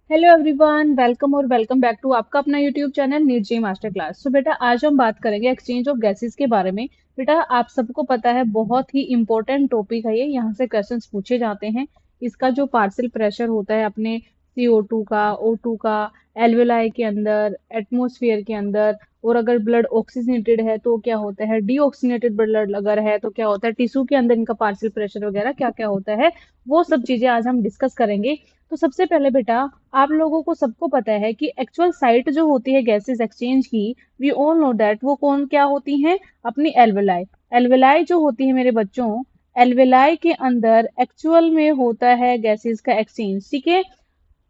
Hello everyone, welcome और welcome back to आपका अपना यूट्यूब चैनल नीरजी मास्टर क्लास। सो बेटा, आज हम बात करेंगे एक्सचेंज ऑफ गैसेस के बारे में। बेटा, आप सबको पता है बहुत ही इंपॉर्टेंट टॉपिक है ये। यहाँ से क्वेश्चंस पूछे जाते हैं। इसका जो पार्शियल प्रेशर होता है अपने CO2 का, O2 का, एल्वेलाई के अंदर, एटमोसफियर के अंदर, और अगर ब्लड ऑक्सीजनेटेड है तो क्या होता है, डीऑक्सीजनेटेड ब्लड अगर है तो क्या होता है, टिश्यू के अंदर इनका पार्शियल प्रेशर वगैरह क्या क्या होता है, वो सब चीजें आज हम डिस्कस करेंगे। तो सबसे पहले बेटा, आप लोगों को सबको पता है कि एक्चुअल साइट जो होती है गैसेस एक्सचेंज की, वी ऑल नो दैट वो कौन क्या होती हैं, अपनी एल्वेलाई। एल्वेलाई जो होती है मेरे बच्चों, एल्वेलाई के अंदर एक्चुअल में होता है गैसेस का एक्सचेंज। ठीक है,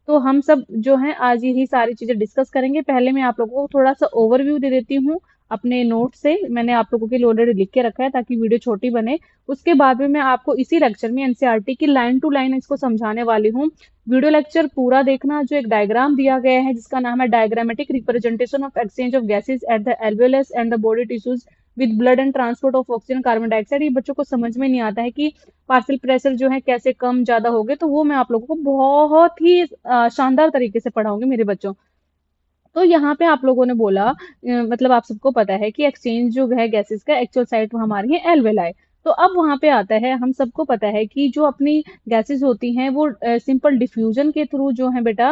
तो हम सब जो है आज यही सारी चीजें डिस्कस करेंगे। पहले मैं आप लोगों को थोड़ा सा ओवरव्यू दे देती हूँ अपने नोट से। मैंने आप लोगों के लिए ऑलरेडी लिख के रखा है ताकि वीडियो छोटी बने। उसके बाद में मैं आपको इसी लेक्चर में एनसीईआरटी की लाइन टू लाइन इसको समझाने वाली हूँ। वीडियो लेक्चर पूरा देखना। जो एक डायग्राम दिया गया है जिसका नाम है diagrammatic representation of exchange of gases at the alveolus and the body tissues with blood and transport of oxygen carbon dioxide, ये बच्चों को समझ में नहीं आता है कि पार्शियल प्रेशर जो है कैसे कम ज्यादा हो गए। तो वो मैं आप लोगों को बहुत ही शानदार तरीके से पढ़ाऊंगी मेरे बच्चों। तो यहाँ पे आप लोगों ने बोला मतलब आप सबको पता है कि एक्सचेंज जो है गैसेस का एक्चुअल साइट हमारी है एल्वेलाई। तो अब वहां पे आता है, हम सबको पता है कि जो अपनी गैसेस होती हैं वो सिंपल डिफ्यूजन के थ्रू जो है बेटा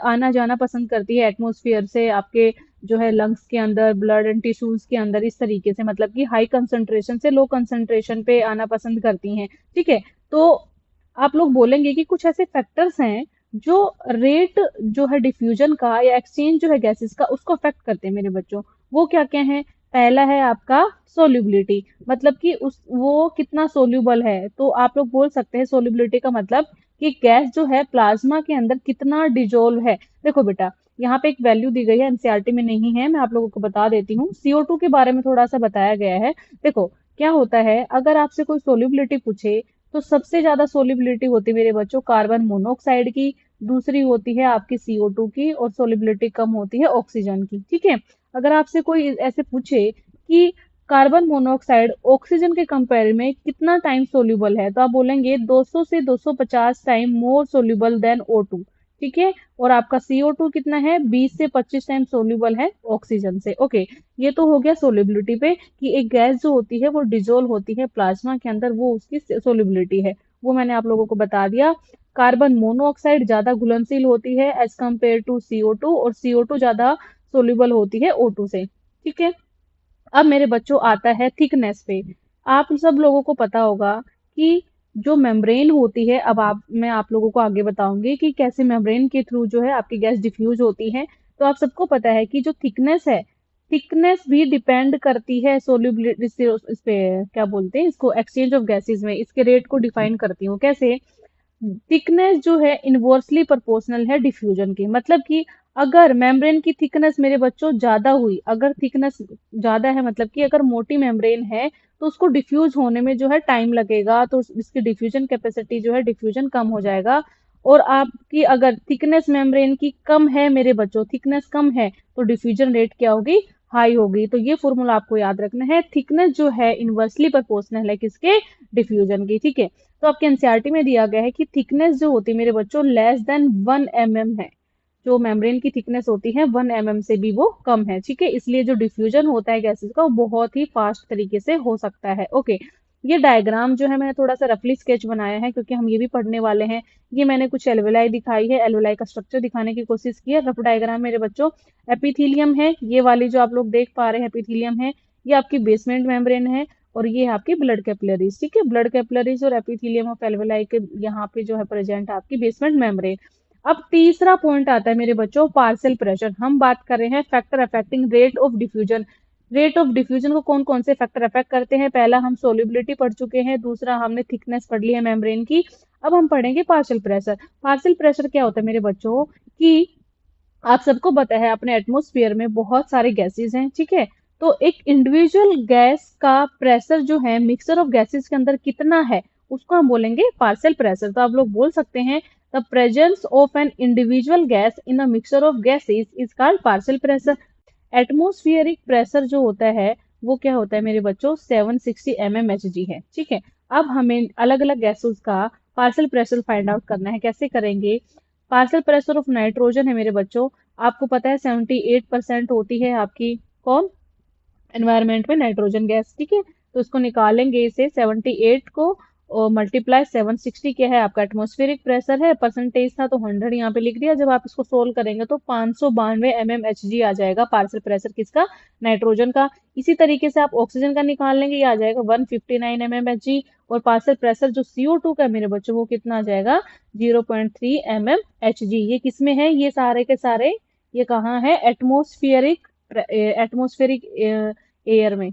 आना जाना पसंद करती है एटमॉस्फेयर से आपके जो है लंग्स के अंदर, ब्लड एंड टिश्यूज के अंदर, इस तरीके से मतलब कि हाई कंसंट्रेशन से लो कंसंट्रेशन पे आना पसंद करती हैं। ठीक है, तो आप लोग बोलेंगे कि कुछ ऐसे फैक्टर्स हैं जो रेट जो है डिफ्यूजन का या एक्सचेंज जो है गैसेस का उसको अफेक्ट करते हैं मेरे बच्चों। वो क्या क्या है? पहला है आपका सोल्यूबिलिटी, मतलब कि उस वो कितना सोल्यूबल है। तो आप लोग बोल सकते हैं सोल्यूबिलिटी का मतलब कि गैस जो है प्लाज्मा के अंदर कितना डिजोल्व है। देखो बेटा, यहाँ पे एक वैल्यू दी गई है, एनसीईआरटी में नहीं है, मैं आप लोगों को बता देती हूँ। CO2 के बारे में थोड़ा सा बताया गया है। देखो क्या होता है, अगर आपसे कोई सोल्यूबिलिटी पूछे तो सबसे ज्यादा सोल्यूबिलिटी होती है मेरे बच्चों कार्बन मोनोऑक्साइड की, दूसरी होती है आपकी CO2 की, और सोल्यूबिलिटी कम होती है ऑक्सीजन की। ठीक है, अगर आपसे कोई ऐसे पूछे कि कार्बन मोनोऑक्साइड ऑक्सीजन के कंपेयर में कितना टाइम सोल्यूबल है, तो आप बोलेंगे 200 से 250 time more soluble then O2। ठीक है, और आपका CO2 कितना है, 20 से 25 टाइम सोल्यूबल है ऑक्सीजन से। ओके, ये तो हो गया सोल्यूबिलिटी पे कि एक गैस जो होती है वो डिजोल्व होती है प्लाज्मा के अंदर, वो उसकी सोल्यूबिलिटी है। वो मैंने आप लोगों को बता दिया। कार्बन मोनोऑक्साइड ज्यादा घुलनशील होती है एज कंपेयर टू CO2, और CO2 ज्यादा सोल्यूबल होती है O2 से। ठीक है, अब मेरे बच्चों आता है थिकनेस पे। आप सब लोगों को पता होगा कि जो मेम्ब्रेन होती है, अब आप मैं आप लोगों को आगे बताऊंगी कि कैसे मेम्ब्रेन के थ्रू जो है आपकी गैस डिफ्यूज होती है। तो आप सबको पता है कि जो थिकनेस है, थिकनेस भी डिपेंड करती है सोल्यूबिलिटी इस पे, क्या बोलते हैं इसको, एक्सचेंज ऑफ गैसेस में इसके रेट को डिफाइन करती हूँ कैसे। थिकनेस जो है इनवर्सली प्रोपोर्शनल है डिफ्यूजन की। मतलब कि अगर मेम्ब्रेन की थिकनेस मेरे बच्चों ज्यादा हुई, अगर थिकनेस ज्यादा है मतलब कि अगर मोटी मेम्ब्रेन है तो उसको डिफ्यूज होने में जो है टाइम लगेगा, तो इसकी डिफ्यूजन कैपेसिटी जो है डिफ्यूजन कम हो जाएगा। और आपकी अगर थिकनेस मेम्ब्रेन की कम है मेरे बच्चों, थिकनेस कम है, तो डिफ्यूजन रेट क्या होगी, हाई होगी। तो ये फॉर्मूला आपको याद रखना है, थिकनेस जो है इनवर्सली प्रोपोर्शनल है किसके, डिफ्यूजन की। ठीक है, तो आपके एनसीईआरटी में दिया गया है कि थिकनेस जो होती है मेरे बच्चों लेस देन 1 mm है। जो मेम्ब्रेन की थिकनेस होती है 1 mm से भी वो कम है। ठीक है, इसलिए जो डिफ्यूजन होता है गैसेस का वो बहुत ही फास्ट तरीके से हो सकता है। ओके, ये डायग्राम जो है मैंने थोड़ा सा रफली स्केच बनाया है क्योंकि हम ये भी पढ़ने वाले हैं। ये मैंने कुछ एल्वेलाई दिखाई है, एल्वेलाई का स्ट्रक्चर दिखाने की कोशिश की है। रफ डायग्राम मेरे बच्चों, एपिथीलियम है, ये वाली जो आप लोग देख पा रहे हैं एपिथीलियम है, ये आपकी बेसमेंट मेम्ब्रेन है, और ये है आपकी ब्लड कैपिलरीज। ठीक है, ब्लड कैपिलरीज और एपिथेलियम ऑफ एल्वेलाई के यहाँ पे जो है प्रेजेंट है आपकी बेसमेंट मेम्ब्रेन। अब तीसरा पॉइंट आता है मेरे बच्चों पार्शियल प्रेशर। हम बात कर रहे हैं factor affecting rate of diffusion. Rate of diffusion को कौन कौन से फैक्टर अफेक्ट करते हैं? पहला हम सोल्यूबिलिटी पढ़ चुके हैं, दूसरा हमने थिकनेस पढ़ ली है मेम्ब्रेन की। अब हम पढ़ेंगे पार्शियल प्रेशर। पार्शियल प्रेशर क्या होता है मेरे बच्चों कि आप सबको पता है अपने एटमॉस्फेयर में बहुत सारे गैसेस हैं। ठीक है, तो एक इंडिविजुअल गैस का प्रेशर जो है मिक्सचर ऑफ गैसेस के अंदर कितना है, उसको हम बोलेंगे पार्शियल प्रेशर। तो आप लोग बोल सकते हैं the presence of N individual gas in a mixture of gases is called partial pressure. Atmospheric pressure जो होता है वो क्या होता है मेरे बच्चों, 760 mmHg है। ठीक है, अब हमें अलग अलग गैसेस का पार्शियल प्रेशर फाइंड आउट करना है। कैसे करेंगे? पार्शियल प्रेशर ऑफ नाइट्रोजन है मेरे बच्चों, आपको पता है 78% होती है आपकी कौन, एनवायरमेंट में नाइट्रोजन गैस, ठीक है। तो इसको निकालेंगे, इसे 78 को और मल्टीप्लाई 760 क्या है आपका एटमॉस्फेरिक प्रेशर है, परसेंटेज था तो 100 यहाँ पे लिख दिया। जब आप इसको सोल्व करेंगे तो 592 mmHg आ जाएगा पार्शियल प्रेशर किसका, नाइट्रोजन का। इसी तरीके से आप ऑक्सीजन का निकाल लेंगे, ये आ जाएगा 159 mmHg। और पार्शियल प्रेशर जो CO2 का है मेरे बच्चों वो कितना आ जाएगा, 0.3 mmHg। ये किसमें है, ये सारे के सारे ये कहाँ है, एटमोस्फियरिक, एटमोस्फेरिक एयर में,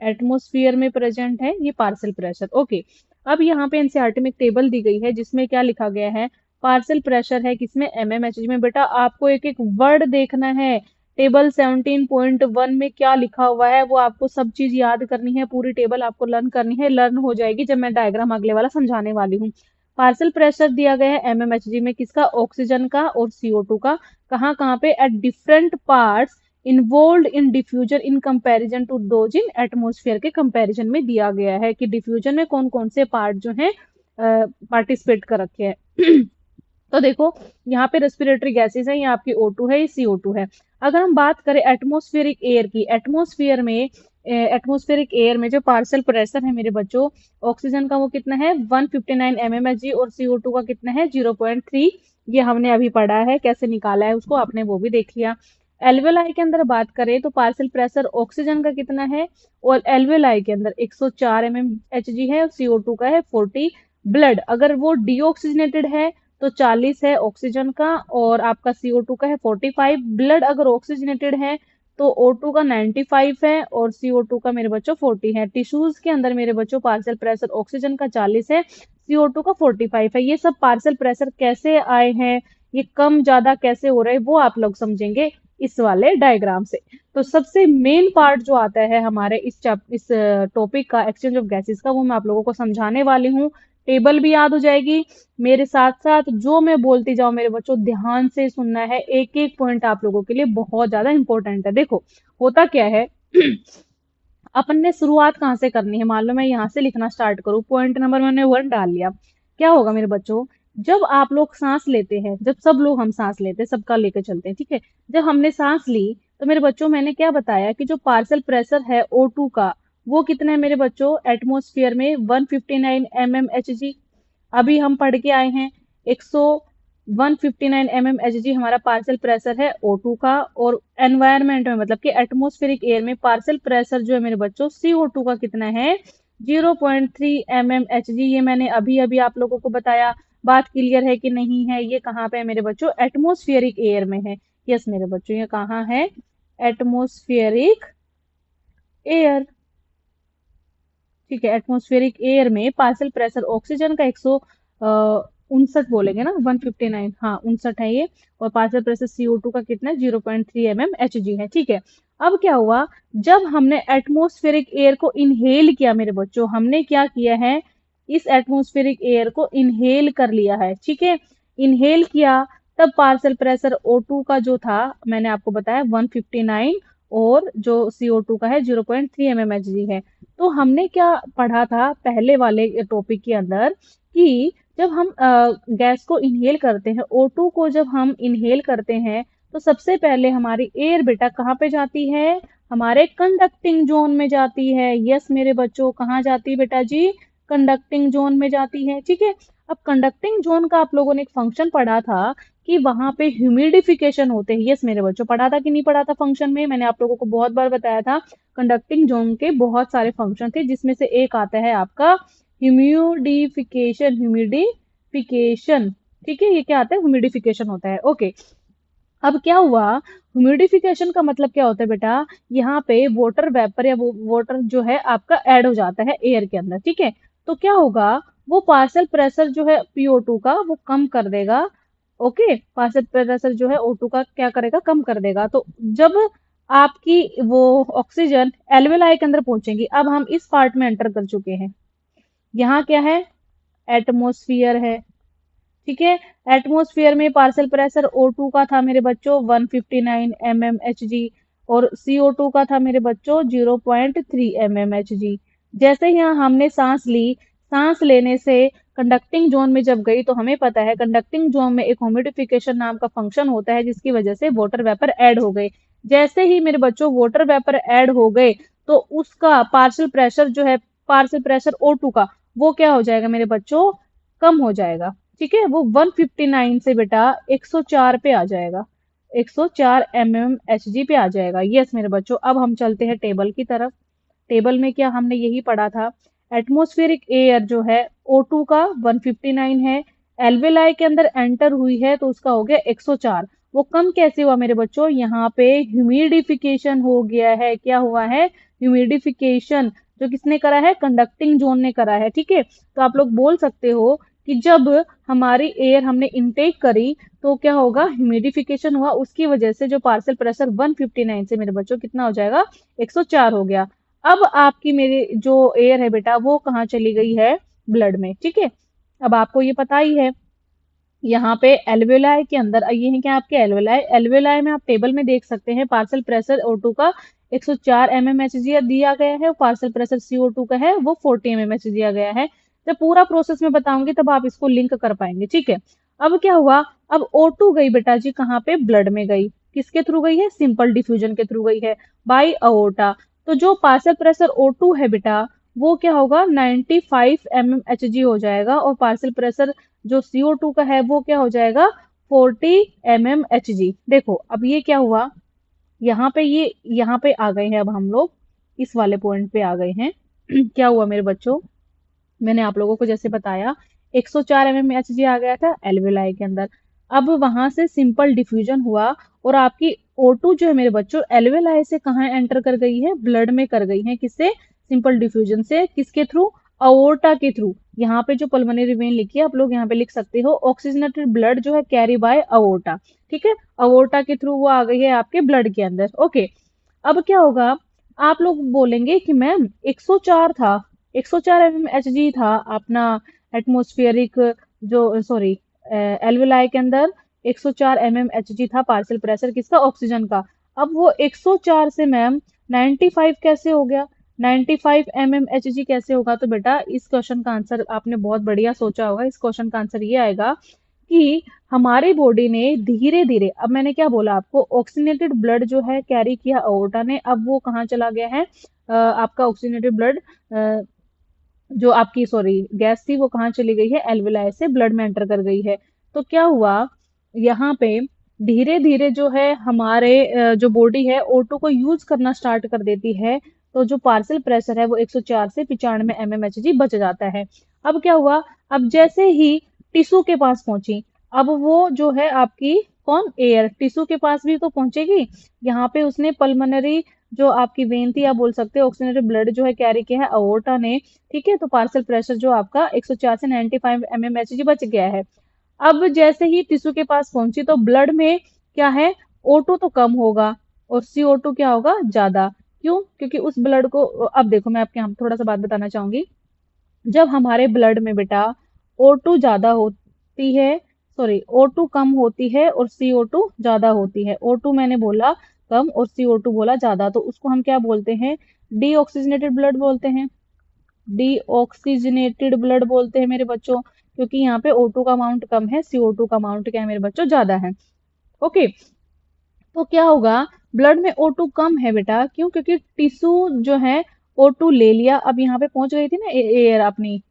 एटमोस्फियर में प्रेजेंट है ये पार्शियल प्रेशर। ओके, अब यहाँ पे एनसीईआरटी में एक टेबल दी गई है जिसमें क्या लिखा गया है, पार्शियल प्रेशर है किसमें, एमएमएचजी में। बेटा आपको एक एक वर्ड देखना है, टेबल 17.1 में क्या लिखा हुआ है वो आपको सब चीज याद करनी है, पूरी टेबल आपको लर्न करनी है, लर्न हो जाएगी जब मैं डायग्राम अगले वाला समझाने वाली हूँ। पार्शियल प्रेशर दिया गया है एमएमएचजी में किसका, ऑक्सीजन का और CO2 का। कहाँ कहाँ पे, at different parts involve in diffusion in comparison to those in atmosphere के कंपैरिजन में दिया गया है कि डिफ्यूजन में कौन कौन से पार्ट जो हैं पार्टिसिपेट कर रखे हैं। तो देखो यहाँ पे रेस्पिरेटरी गैसेस है, ये आपकी O2 है, ये CO2 है। अगर हम बात करें एटमोस्फेरिक एयर की, एटमोस्फेरिक एयर में जो पार्शियल प्रेशर है मेरे बच्चों, ऑक्सीजन का वो कितना है 159 mmHg और CO2 का कितना है 0.3। ये हमने अभी पढ़ा है, कैसे निकाला है उसको आपने वो भी देख लिया। एल्वेलाई के अंदर बात करें तो पार्शियल प्रेशर ऑक्सीजन का कितना है, और एल्वेलाई के अंदर 104 mmHg है और CO2 का है 40। ब्लड अगर वो डीऑक्सीजनेटेड है तो 40 है ऑक्सीजन का और आपका CO2 का है 45। ब्लड अगर ऑक्सीजनेटेड है तो O2 का 95 है और CO2 का मेरे बच्चों 40 है। टिश्यूज के अंदर मेरे बच्चों पार्शियल प्रेशर ऑक्सीजन का 40 है, CO2 का 45 है। ये सब पार्शियल प्रेशर कैसे आए हैं, ये कम ज्यादा कैसे हो रहे हैं वो आप लोग समझेंगे इस वाले डायग्राम से। तो सबसे मेन पार्ट जो आता है हमारे इस टॉपिक का, एक्सचेंज ऑफ गैसेस का, वो मैं आप लोगों को समझाने वाली हूँ। टेबल भी याद हो जाएगी, मेरे साथ साथ जो मैं बोलती जाऊं मेरे बच्चों ध्यान से सुनना है, एक एक पॉइंट आप लोगों के लिए बहुत ज्यादा इंपॉर्टेंट है। देखो होता क्या है, अपन ने शुरुआत कहाँ से करनी है, मान लो मैं यहाँ से लिखना स्टार्ट करूँ, पॉइंट नंबर मैंने 1 डाल लिया। क्या होगा मेरे बच्चों, जब आप लोग सांस लेते हैं, जब सब लोग हम सांस लेते हैं, सबका लेकर चलते हैं, ठीक है। जब हमने सांस ली तो मेरे बच्चों मैंने क्या बताया कि जो पार्शियल प्रेशर है O2 का वो कितना है मेरे बच्चों, एटमोस्फियर में 159 mmHg। अभी हम पढ़ के आए हैं 159 mmHg हमारा पार्शियल प्रेशर है O2 का, और एनवायरमेंट में मतलब कि एटमोस्फेरिक एयर में पार्शियल प्रेशर जो है मेरे बच्चों CO2 का कितना है 0.3 mmHg। ये मैंने अभी अभी आप लोगों को बताया। बात क्लियर है कि नहीं है, ये कहाँ पे है मेरे बच्चों, एटमोस्फियरिक एयर में है। यस मेरे बच्चों ये कहाँ है, एटमोस्फियरिक एयर, ठीक है। एटमोस्फेरिक एयर में पार्शियल प्रेशर ऑक्सीजन का 159 बोलेंगे ना, 159, हाँ 59 है ये। और पार्शियल प्रेशर CO2 का कितना है 0.3 mmHg है, ठीक है। अब क्या हुआ, जब हमने एटमोस्फेरिक एयर को इनहेल किया मेरे बच्चों, हमने क्या किया है, इस एटमोस्फेरिक एयर को इनहेल कर लिया है, ठीक है। इनहेल किया तब पार्शियल प्रेशर O2 का जो था मैंने आपको बताया 159 और जो CO2 का है 0.3 mmHg है। तो हमने क्या पढ़ा था पहले वाले टॉपिक के अंदर कि जब हम गैस को इनहेल करते हैं, O2 को जब हम इनहेल करते हैं तो सबसे पहले हमारी एयर बेटा कहाँ पे जाती है, हमारे कंडक्टिंग जोन में जाती है। यस मेरे बच्चों कहाँ जाती है बेटा जी, कंडक्टिंग जोन में जाती है, ठीक है। अब कंडक्टिंग जोन का आप लोगों ने एक फंक्शन पढ़ा था कि वहां पे ह्यूमिडिफिकेशन होते हैं। यस मेरे बच्चों पढ़ा था कि नहीं पढ़ा था फंक्शन में, मैंने आप लोगों को बहुत बार बताया था। कंडक्टिंग जोन के बहुत सारे फंक्शन थे जिसमें से एक आता है आपका ह्यूमिडिफिकेशन, ह्यूमिडिफिकेशन, ठीक है। ये क्या आता है, ह्यूमिडिफिकेशन होता है, ओके। अब क्या हुआ, ह्यूमिडिफिकेशन का मतलब क्या होता है बेटा, यहाँ पे वाटर वेपर या वाटर जो है आपका ऐड हो जाता है एयर के अंदर, ठीक है। तो क्या होगा, वो पार्शियल प्रेशर जो है PO2 का वो कम कर देगा, ओके। पार्शियल प्रेशर जो है O2 का क्या करेगा, कम कर देगा। तो जब आपकी वो ऑक्सीजन एल्वेलाई के अंदर पहुंचेगी, अब हम इस पार्ट में एंटर कर चुके हैं, यहाँ क्या है, एटमोस्फियर है, ठीक है। एटमोस्फियर में पार्शियल प्रेशर O2 का था मेरे बच्चों 159 mmHg और CO2 का था मेरे बच्चों 0.3 mmHg। जैसे ही यहाँ हमने सांस ली, सांस लेने से कंडक्टिंग जोन में जब गई तो हमें पता है कंडक्टिंग जोन में एक ह्यूमिडिफिकेशन नाम का फंक्शन होता है जिसकी वजह से वाटर वेपर ऐड हो गए। जैसे ही मेरे बच्चों वाटर वेपर ऐड हो गए तो उसका पार्शियल प्रेशर जो है, पार्शियल प्रेशर O2 का, वो क्या हो जाएगा मेरे बच्चों, कम हो जाएगा। ठीक है, वो 159 से बेटा 104 पे आ जाएगा, 104 mmHg पे आ जाएगा। यस मेरे बच्चों, अब हम चलते हैं टेबल की तरफ। टेबल में क्या हमने यही पढ़ा था, एटमॉस्फेरिक एयर जो है O2 का 159 है, एल्वेलाई के अंदर एंटर हुई है तो उसका हो गया 104। वो कम कैसे हुआ मेरे बच्चों, यहाँ पे ह्यूमिडिफिकेशन हो गया है। क्या हुआ है, ह्यूमिडिफिकेशन, जो किसने करा है, कंडक्टिंग जोन ने करा है। ठीक है, तो आप लोग बोल सकते हो कि जब हमारी एयर हमने इनटेक करी तो क्या होगा, ह्यूमिडिफिकेशन हुआ, उसकी वजह से जो पार्शियल प्रेशर 159 से मेरे बच्चों कितना हो जाएगा, 104 हो गया। अब आपकी मेरी जो एयर है बेटा वो कहाँ चली गई है, ब्लड में। ठीक है, अब आपको ये पता ही है, यहाँ पे एल्वेलाई के अंदर ये है क्या, आपके एल्वेलाई, एल्वेलाई में आप टेबल में देख सकते हैं पार्शियल प्रेशर O2 का 104 mmHg दिया गया है, पार्शियल प्रेशर CO2 का है वो 40 mmHg दिया गया है। जब पूरा प्रोसेस में बताऊंगी तब आप इसको लिंक कर पाएंगे। ठीक है, अब क्या हुआ, अब O2 गई बेटा जी कहाँ पे, ब्लड में गई। किसके थ्रू गई है, सिंपल डिफ्यूजन के थ्रू गई है, बाई अओर्टा। तो जो पार्शियल प्रेशर O2 है बेटा वो क्या होगा, 95 mmHg हो जाएगा, और पार्शियल प्रेशर जो CO2 का है वो क्या हो जाएगा, 40 mmHg। देखो अब ये क्या हुआ, यहाँ पे ये यहाँ पे आ गए हैं, अब हम लोग इस वाले पॉइंट पे आ गए हैं। क्या हुआ मेरे बच्चों, मैंने आप लोगों को जैसे बताया 104 mmHg आ गया था एल्वेलाई के अंदर। अब वहां से सिंपल डिफ्यूजन हुआ और आपकी O2 जो है मेरे बच्चों एल्वेलाई से कहाँ एंटर कर गई है, ब्लड में कर गई है। किससे, सिंपल डिफ्यूजन से। किसके थ्रू, अओर्टा के थ्रू। यहाँ पे जो पल्मोनरी वेन लिखी है आप लोग यहाँ पे लिख सकते हो, ऑक्सीजनेटेड ब्लड जो है कैरी बाय अओर्टा। ठीक है, अओर्टा के थ्रू वो आ गई है आपके ब्लड के अंदर। ओके, अब क्या होगा, आप लोग बोलेंगे कि मैम 104 था, 104 mmHg था अपना एटमॉस्फेरिक जो सॉरी एल्वेलाई के अंदर 104 mmHg था पार्शियल प्रेशर किसका, ऑक्सीजन का। अब वो 104 से मैम 95 कैसे हो गया, 95 mmHg कैसे होगा। तो बेटा इस क्वेश्चन का आंसर आपने बहुत बढ़िया सोचा होगा, इस क्वेश्चन का आंसर ये आएगा कि हमारी बॉडी ने धीरे धीरे, अब मैंने क्या बोला आपको, ऑक्सीजनेटेड ब्लड जो है कैरी किया अओर्टा ने, अब वो कहाँ चला गया है, आपका ऑक्सीजनेटेड ब्लड जो आपकी सॉरी गैस थी वो कहाँ चली गई है, एल्वेलाई से ब्लड में एंटर कर गई है। तो क्या हुआ, यहाँ पे धीरे धीरे जो है हमारे जो बॉडी है O2 को यूज करना स्टार्ट कर देती है, तो जो पार्शियल प्रेशर है वो 104 से 95 mmHg बच जाता है। अब क्या हुआ, अब जैसे ही टिश्यू के पास पहुंची, अब वो जो है आपकी कौन, एयर टिश्यू के पास भी तो पहुंचेगी। यहाँ पे उसने पल्मोनरी जो आपकी वेन थी, आप बोल सकते हो ऑक्सीजनेटेड ब्लड जो है कैरी किया है अओर्टा ने। ठीक है, तो पार्शियल प्रेशर जो आपका 104 से 95 mmHg बच गया है। अब जैसे ही टिश्यू के पास पहुंची तो ब्लड में क्या है, O2 तो कम होगा और CO2 क्या होगा, ज्यादा। क्यों, क्योंकि उस ब्लड को, अब देखो मैं आपके यहाँ थोड़ा सा बात बताना चाहूंगी, जब हमारे ब्लड में बेटा O2 ज्यादा होती है, सॉरी O2 कम होती है और CO2 ज्यादा होती है, O2 मैंने बोला कम और CO2 बोला ज्यादा, तो उसको हम क्या बोलते हैं, डीऑक्सीजनेटेड ब्लड बोलते हैं, डीऑक्सीजनेटेड ब्लड बोलते हैं मेरे बच्चों, क्योंकि यहाँ पे O2 का अमाउंट कम है, CO2 का अमाउंट क्या है मेरे बच्चों, ज्यादा है। ओके, तो क्या होगा, ब्लड में O2 कम है बेटा, क्यों, क्योंकि टिश्यू जो है O2 ले लिया, अब यहाँ पे पहुंच गई थी ना एयर अपनी,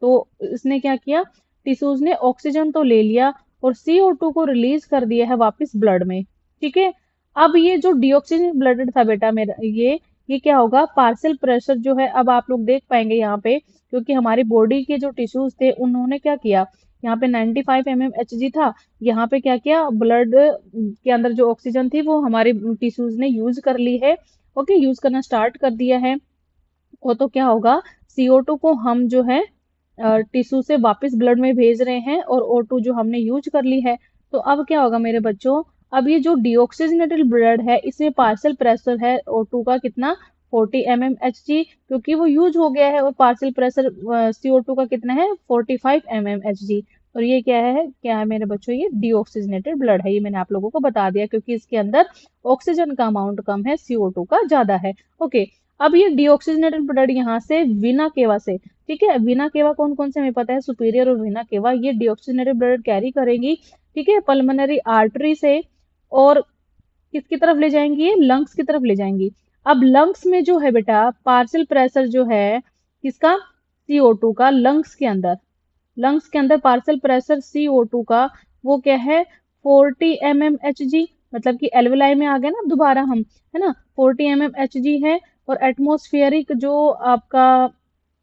तो इसने क्या किया, टिश्यूज ने ऑक्सीजन तो ले लिया और CO2 को रिलीज कर दिया है वापस ब्लड में। ठीक है, अब ये जो डीऑक्सीजन ब्लडेड था बेटा मेरा, ये क्या होगा, पार्शियल प्रेशर जो है, अब आप लोग देख पाएंगे यहाँ पे, क्योंकि हमारी बॉडी के जो टिश्यूज थे उन्होंने क्या किया, यहाँ पे 95 mmHg था, यहाँ पे क्या किया, ब्लड के अंदर जो ऑक्सीजन थी वो हमारे टिश्यूज ने यूज कर ली है। ओके, यूज करना स्टार्ट कर दिया है। वो तो क्या होगा, CO2 को हम जो है टिश्यू से वापस ब्लड में भेज रहे हैं और O2 जो हमने यूज कर ली है। तो अब क्या होगा मेरे बच्चों, अब ये जो डीऑक्सीजनेटेड ब्लड है इसमें पार्शियल प्रेशर है O2 का कितना, 40 mmHg, क्योंकि वो यूज हो गया है, और पार्शियल प्रेशर CO2 का कितना है, 45 mmHg। और ये क्या है मेरे बच्चों, ये डीऑक्सीजनेटेड ब्लड है, ये मैंने आप लोगों को बता दिया, क्योंकि इसके अंदर ऑक्सीजन का अमाउंट कम है, CO2 का ज्यादा है। ओके, अब ये डीऑक्सीजनेटेड ब्लड यहाँ से वीना केवा से, ठीक है, वीना केवा कौन कौन से हमें पता है, सुपीरियर और वीना केवा, ये डीऑक्सीजनेटेड ब्लड कैरी करेंगी, ठीक है, पल्मोनरी आर्टरी से, और किसकी तरफ ले जाएंगी, ये लंग्स की तरफ ले जाएंगी। अब लंग्स में जो है बेटा पार्शियल प्रेशर जो है किसका, CO2 का, लंग्स के अंदर पार्शियल प्रेशर CO2 का वो क्या है 40 mmHg, मतलब कि एल्वेलाई में आ गए ना दोबारा हम, है ना, 40 mmHg है। और एटमॉस्फेरिक जो आपका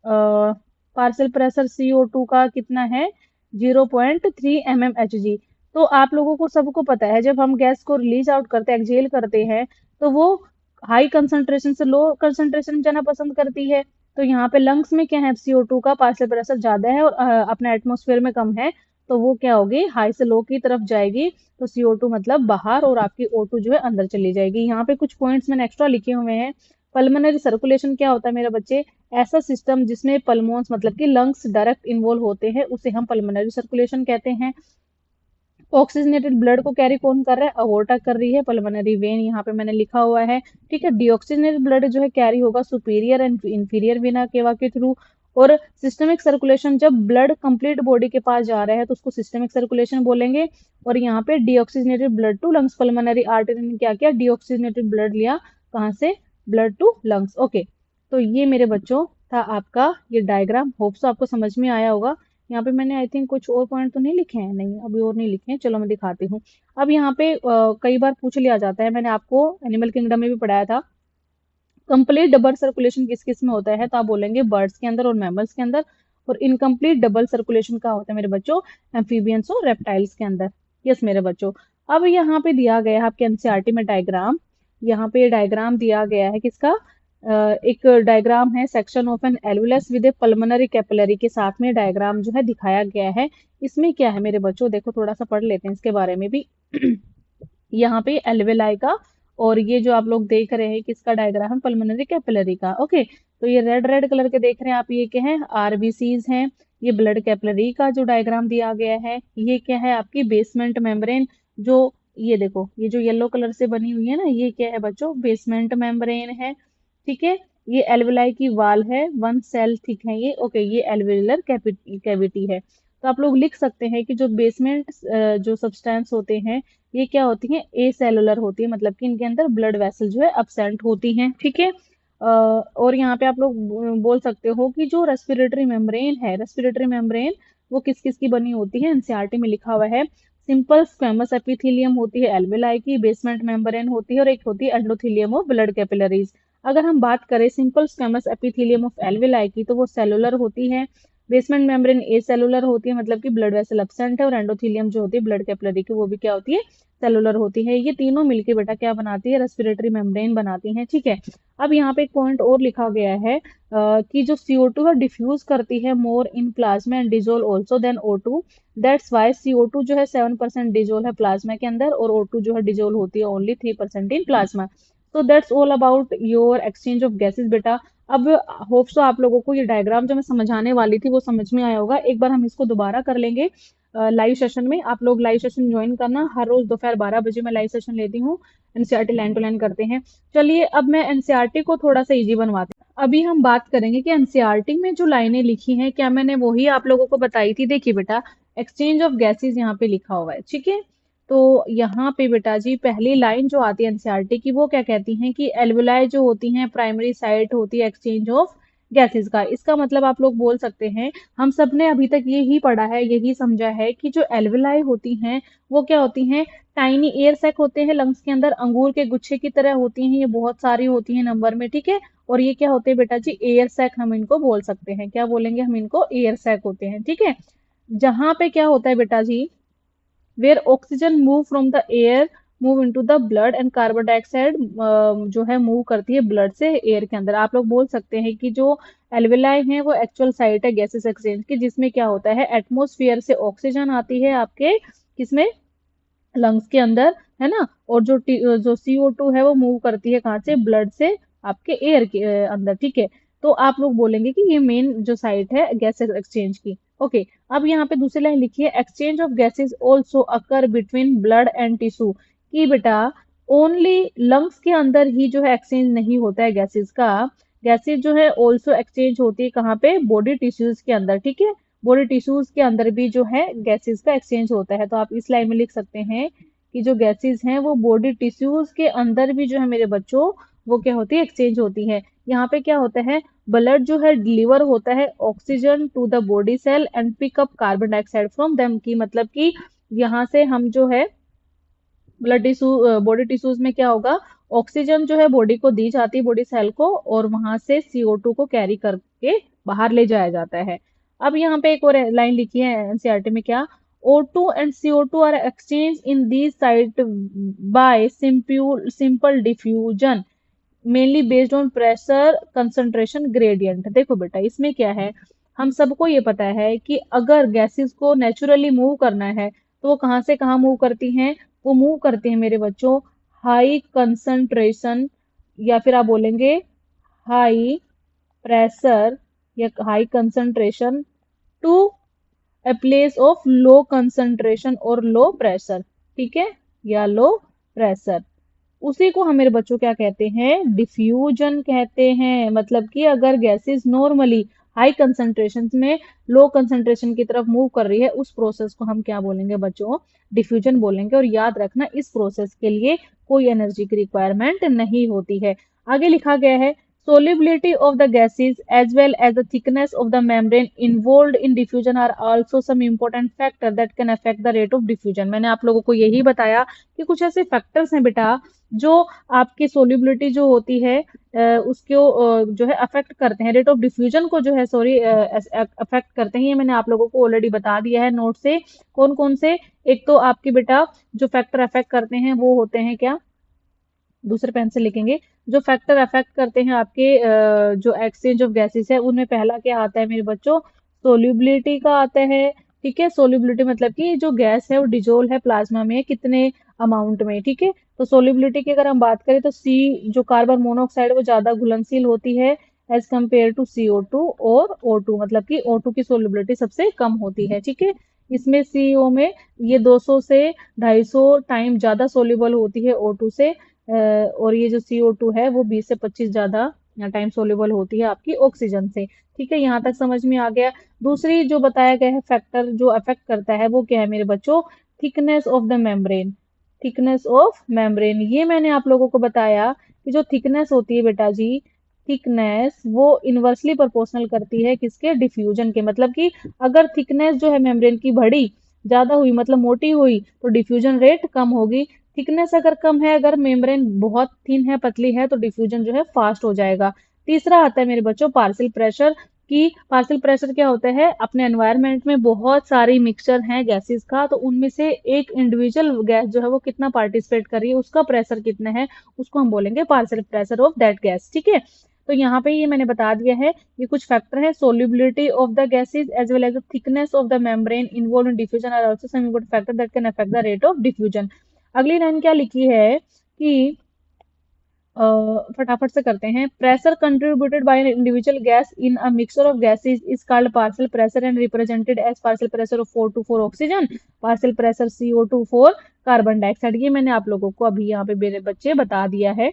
पार्शियल प्रेशर CO2 का कितना है 0.3 mmHg। तो आप लोगों को सबको पता है जब हम गैस को रिलीज आउट करते हैं, एक्सहेल करते हैं, तो वो हाई कंसंट्रेशन से लो कंसंट्रेशन में जाना पसंद करती है। तो यहाँ पे लंग्स में क्या है CO2 का पार्शियल प्रेशर ज्यादा है और अपने एटमॉस्फेयर में कम है, तो वो क्या होगी हाई से लो की तरफ जाएगी, तो CO2 मतलब बाहर और आपकी O2 जो है अंदर चली जाएगी। यहाँ पे कुछ पॉइंट्स मैंने एक्स्ट्रा लिखे हुए हैं। पल्मोनरी सर्कुलेशन क्या होता है मेरे बच्चे, ऐसा सिस्टम जिसमें पल्मोन्स मतलब कि लंग्स डायरेक्ट इन्वॉल्व होते हैं उसे हम पल्मोनरी सर्कुलेशन कहते हैं। ऑक्सीजनेटेड ब्लड को कैरी कौन कर रहा है, अवोर्टा कर रही है, पल्मोनरी वेन यहाँ पे मैंने लिखा हुआ है, ठीक है। डीऑक्सीजनेटेड ब्लड जो है कैरी होगा superior and inferior vena cava के थ्रू। और सिस्टमिक सर्कुलेशन, जब ब्लड कंप्लीट बॉडी के पास जा रहा है तो उसको सिस्टमिक सर्कुलेशन बोलेंगे। और यहाँ पे deoxygenated blood to lungs, pulmonary artery ने क्या किया, डीऑक्सीजनेटेड ब्लड लिया कहाँ से, ब्लड टू लंग्स। ओके, तो ये मेरे बच्चों था आपका ये डायग्राम, होप्स आपको समझ में आया होगा। यहाँ पे मैंने आई थिंक कुछ और पॉइंट तो नहीं लिखे हैं, नहीं अभी और नहीं लिखे हैं, चलो मैं दिखाती हूँ। अब यहाँ पे कई बार पूछ लिया जाता है, मैंने आपको एनिमल किंगडम में भी पढ़ाया था, कंप्लीट डबल सर्कुलेशन किस किस में होता है, तो आप बोलेंगे बर्ड्स के अंदर और मैमल्स के अंदर। और इनकम्प्लीट डबल सर्कुलेशन का होता है मेरे बच्चों एम्फीबियंस और रेप्टाइल्स के अंदर। यस मेरे बच्चों, अब यहाँ पे दिया गया है आपके एनसीईआरटी में डायग्राम, यहाँ पे डायग्राम दिया गया है किसका, एक डायग्राम है section of an alveolus with a pulmonary capillary के साथ में डायग्राम जो है दिखाया गया है। इसमें क्या है मेरे बच्चों, देखो थोड़ा सा पढ़ लेते हैं इसके बारे में भी। यहाँ पे एल्वेलाई का, और ये जो आप लोग देख रहे हैं किसका डायग्राम है, पल्मोनरी कैपिलरी का। ओके, तो ये रेड रेड कलर के देख रहे हैं आप, ये क्या है आरबीसीज हैं। ये ब्लड कैपिलरी का जो डायग्राम दिया गया है, ये क्या है आपकी बेसमेंट मेम्ब्रेन, जो ये देखो ये जो येलो कलर से बनी हुई है ना, ये क्या है बच्चों बेसमेंट मेम्ब्रेन है, ठीक है। ये एल्वेलाई की वाल है, 1 सेल थिक है ये। ओके, ये एल्वेलर कैविटी है। तो आप लोग लिख सकते हैं कि जो बेसमेंट जो सब्सटेंस होते हैं ये क्या होती हैं, ए सेलुलर होती है, मतलब कि इनके अंदर ब्लड वेसल जो है अब्सेंट होती हैं, ठीक है। और यहाँ पे आप लोग बोल सकते हो कि जो रेस्पिरेटरी मेम्ब्रेन है, रेस्पिरेटरी मेम्ब्रेन वो किस किस की बनी होती है, एनसीईआरटी में लिखा हुआ है। सिंपल स्क्वेमस एपिथेलियम होती है एल्वेलाई की, बेसमेंट मेम्ब्रेन होती है, और एक होती है एंडोथेलियम ऑफ ब्लड कैपिलरीज। अगर हम बात करें simple squamous epithelium of alveoli की, तो वो सेलुलर होती है, बेसमेंट मेम्ब्रेन ए सेलुलर होती है, मतलब कि ब्लड वेसल एब्सेंट है, और एंडोथेलियम जो होती है ब्लड कैपिलरी की वो भी क्या होती है, सेलुलर होती है। ये तीनों मिलके बेटा क्या बनाती है, रेस्पिरेटरी मेम्ब्रेन बनाती हैं, ठीक है। अब यहाँ पे एक पॉइंट और लिखा गया है कि जो CO2 है डिफ्यूज करती है more in plasma and dissolve also than O2, that's why CO2 जो है 7% डिजोल है प्लाज्मा के अंदर, और O2 जो है डिजोल होती है ओनली 3% इन प्लाज्मा। तो that's all about your exchange of gases बेटा। अब होप सो आप लोगों को ये डायग्राम जो मैं समझाने वाली थी वो समझ में आया होगा। एक बार हम इसको दोबारा कर लेंगे लाइव सेशन में। आप लोग लाइव सेशन ज्वाइन करना, हर रोज दोपहर 12 बजे मैं लाइव सेशन लेती हूँ, एनसीईआरटी लाइन टू लाइन करते हैं। चलिए अब मैं एनसीईआरटी को थोड़ा सा इजी बनवाती हूँ। अभी हम बात करेंगे कि एनसीईआरटी में जो लाइनें लिखी हैं क्या मैंने वही आप लोगों को बताई थी। देखिए बेटा एक्सचेंज ऑफ गैसेज यहाँ पे लिखा हुआ है, ठीक है। तो यहाँ पे बेटा जी पहली लाइन जो आती है एनसीईआरटी की वो क्या कहती हैं कि एल्वुलाई जो होती हैं प्राइमरी साइट होती है एक्सचेंज ऑफ गैसेस का। इसका मतलब आप लोग बोल सकते हैं, हम सब ने अभी तक यही पढ़ा है, यही समझा है कि जो एल्वुलाई होती हैं वो क्या होती हैं, टाइनी एयर सैक होते हैं लंग्स के अंदर, अंगूर के गुच्छे की तरह होती हैं, ये बहुत सारी होती हैं नंबर में, ठीक है। और ये क्या होते हैं बेटा जी, एयर सैक हम इनको बोल सकते हैं, क्या बोलेंगे हम इनको, एयर सैक होते हैं, ठीक है। जहां पे क्या होता है बेटा जी, where oxygen move from the air move into the blood and carbon dioxide जो है मूव करती है ब्लड से एयर के अंदर। आप लोग बोल सकते हैं कि जो एल्वेलाई है वो एक्चुअल साइट है गैसेस एक्सचेंज की, जिसमें क्या होता है एटमॉस्फेयर से ऑक्सीजन आती है आपके किसमें, लंग्स के अंदर, है ना। और जो CO2 है वो मूव करती है कहाँ से, ब्लड से आपके एयर के अंदर, ठीक है। तो आप लोग बोलेंगे कि ये मेन जो साइट है गैस एक्सचेंज की। ओके, अब यहाँ पे दूसरी लाइन लिखी है exchange of gases also occur between blood and tissue, कि बेटा ओनली लंग्स के अंदर ही जो है एक्सचेंज नहीं होता है गैसेस का। गैसेस जो है ऑल्सो एक्सचेंज होती है कहाँ पे, बॉडी टिश्यूज के अंदर, ठीक है। बॉडी टिश्यूज के अंदर भी जो है गैसेस का एक्सचेंज होता है। तो आप इस लाइन में लिख सकते हैं कि जो गैसेस हैं वो बॉडी टिश्यूज के अंदर भी जो है मेरे बच्चों वो क्या होती है, एक्सचेंज होती है। यहाँ पे क्या होता है, ब्लड जो है डिलीवर होता है oxygen to the body cell and pick up carbon dioxide from them, की मतलब कि यहाँ से हम जो है ब्लड टिश्यू, बॉडी टिश्यूज में क्या होगा, ऑक्सीजन जो है बॉडी को दी जाती है, बॉडी सेल को, और वहां से CO2 को कैरी करके बाहर ले जाया जाता है। अब यहाँ पे एक और लाइन लिखी है एनसीईआरटी में, क्या, O2 and CO2 are exchanged in these sites by simple diffusion mainly based on pressure concentration gradient. देखो बेटा इसमें क्या है, हम सबको ये पता है कि अगर गैसेस को नेचुरली मूव करना है तो वो कहाँ से कहाँ मूव करती हैं, वो मूव करते हैं मेरे बच्चों हाई कंसंट्रेशन, या फिर आप बोलेंगे हाई प्रेशर या high concentration, to a place of low concentration और लो प्रेशर, ठीक है, या लो प्रेशर। उसी को हम मेरे बच्चों क्या कहते हैं, डिफ्यूजन कहते हैं। मतलब कि अगर गैसेस नॉर्मली हाई कंसंट्रेशन में लो कंसंट्रेशन की तरफ मूव कर रही है, उस प्रोसेस को हम क्या बोलेंगे बच्चों, डिफ्यूजन बोलेंगे। और याद रखना इस प्रोसेस के लिए कोई एनर्जी की रिक्वायरमेंट नहीं होती है। आगे लिखा गया है, solubility of the gases as well as the thickness of the membrane involved in diffusion are also some important factor that can affect the rate of diffusion। मैंने आप लोगों को यही बताया कि कुछ ऐसे फैक्टर्स हैं बेटा जो आपकी सोल्यूबिलिटी जो होती है उसको जो है अफेक्ट करते हैं, रेट ऑफ डिफ्यूजन को जो है सॉरी अफेक्ट करते हैं। ये मैंने आप लोगों को ऑलरेडी बता दिया है नोट से, कौन कौन से। एक तो आपकी बेटा जो फैक्टर अफेक्ट करते हैं वो होते हैं क्या, दूसरे पेन से लिखेंगे, जो फैक्टर अफेक्ट करते हैं आपके जो एक्सचेंज ऑफ गैसेस है, उनमें पहला क्या आता है मेरे बच्चों, सोल्यूबिलिटी का आता है। ठीक है, सोल्यूबिलिटी मतलब कि जो गैस है वो डिजोल्व है प्लाज्मा में कितने अमाउंट में, ठीक है। तो सोल्यूबिलिटी की अगर हम बात करें तो सी जो कार्बन मोनोऑक्साइड वो ज्यादा घुलनशील होती है एज कम्पेयर टू CO2 और O2, मतलब कि O2 की सोल्यूबिलिटी सबसे कम होती है, ठीक है। इसमें CO में ये 200 से 250 टाइम ज्यादा सोल्यूबल होती है O2 से, और ये जो CO2 है वो 20 से 25 ज्यादा टाइम सोल्यूबल होती है आपकी ऑक्सीजन से। ठीक है, यहाँ तक समझ में आ गया। दूसरी जो बताया गया है फैक्टर जो अफेक्ट करता है वो क्या है मेरे बच्चों, thickness of the membrane. Thickness of membrane, ये मैंने आप लोगों को बताया कि जो थिकनेस होती है बेटा जी, थिकनेस वो इनवर्सली प्रोपोर्शनल करती है किसके, डिफ्यूजन के। मतलब कि अगर थिकनेस जो है मेम्ब्रेन की बढ़ी, ज्यादा हुई मतलब मोटी हुई, तो डिफ्यूजन रेट कम होगी। थिकनेस अगर कम है, अगर मेम्ब्रेन बहुत थिन है, पतली है, तो डिफ्यूजन जो है फास्ट हो जाएगा। तीसरा आता है मेरे बच्चों पार्शियल प्रेशर, कि पार्शियल प्रेशर क्या होता है, अपने एनवायरनमेंट में बहुत सारी मिक्सचर हैं गैसेस का, तो उनमें से एक इंडिविजुअल गैस जो है वो कितना पार्टिसिपेट कर रही है, उसका प्रेशर कितना है, उसको हम बोलेंगे partial pressure of that gas, ठीक है। तो यहाँ पे ये मैंने बता दिया है, ये कुछ फैक्टर है, solubility of the gases as well as the thickness of the membrane involve in diffusion are also some important factor that can affect the rate of diffusion. अगली लाइन क्या लिखी है कि फटाफट से करते हैं, pressure contributed by an individual gas in a mixture of gases is called partial pressure and represented as partial pressure of 4 to 4 oxygen, partial pressure CO2 4 carbon dioxide. ये मैंने आप लोगों को अभी यहाँ पे मेरे बच्चे बता दिया है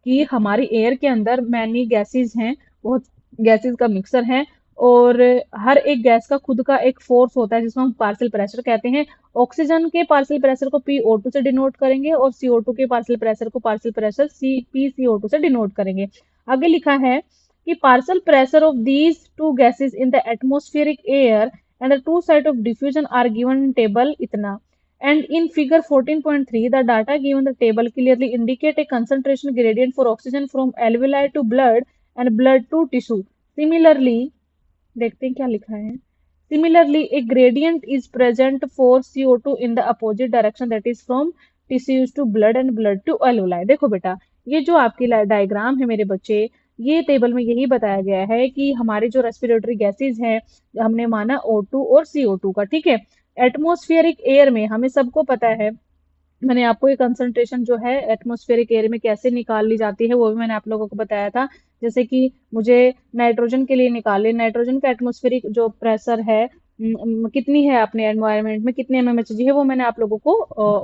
कि हमारी एयर के अंदर मैनी गैसेस हैं, बहुत गैसेस का मिक्सर है, और हर एक गैस का खुद का एक फोर्स होता है जिसको हम पार्शियल प्रेशर कहते हैं। ऑक्सीजन के पार्शियल प्रेशर को PO2 से डिनोट करेंगे और CO2 के पार्शियल प्रेशर को पार्शियल प्रेशर PCO2 से डिनोट करेंगे। आगे लिखा है कि partial pressure of these two gases in the atmospheric air and the two side of diffusion are given in table इतना। And in figure 14.3, the data given the table clearly indicate a concentration gradient for oxygen from alveoli to blood and blood to tissue. Similarly, देखते हैं क्या लिखा है। Similarly, a gradient is present for CO2 in the opposite direction, that is from tissues to blood and blood to alveoli। देखो बेटा, ये जो आपकी डायग्राम है मेरे बच्चे, ये टेबल में यही बताया गया है कि हमारे जो रेस्पिरेटरी गैसेज हैं, हमने माना O2 और CO2 का, ठीक है। एटमोस्फियरिक एयर में हमें सबको पता है, मैंने आपको ये कंसंट्रेशन जो है एटमॉस्फेरिक एयर में कैसे निकाल ली जाती है वो भी मैंने आप लोगों को बताया था। जैसे कि मुझे नाइट्रोजन के लिए निकाले, नाइट्रोजन का एटमॉस्फेरिक जो प्रेशर है कितनी है अपने एनवायरनमेंट में, कितने mmHg है, वो मैंने आप लोगों को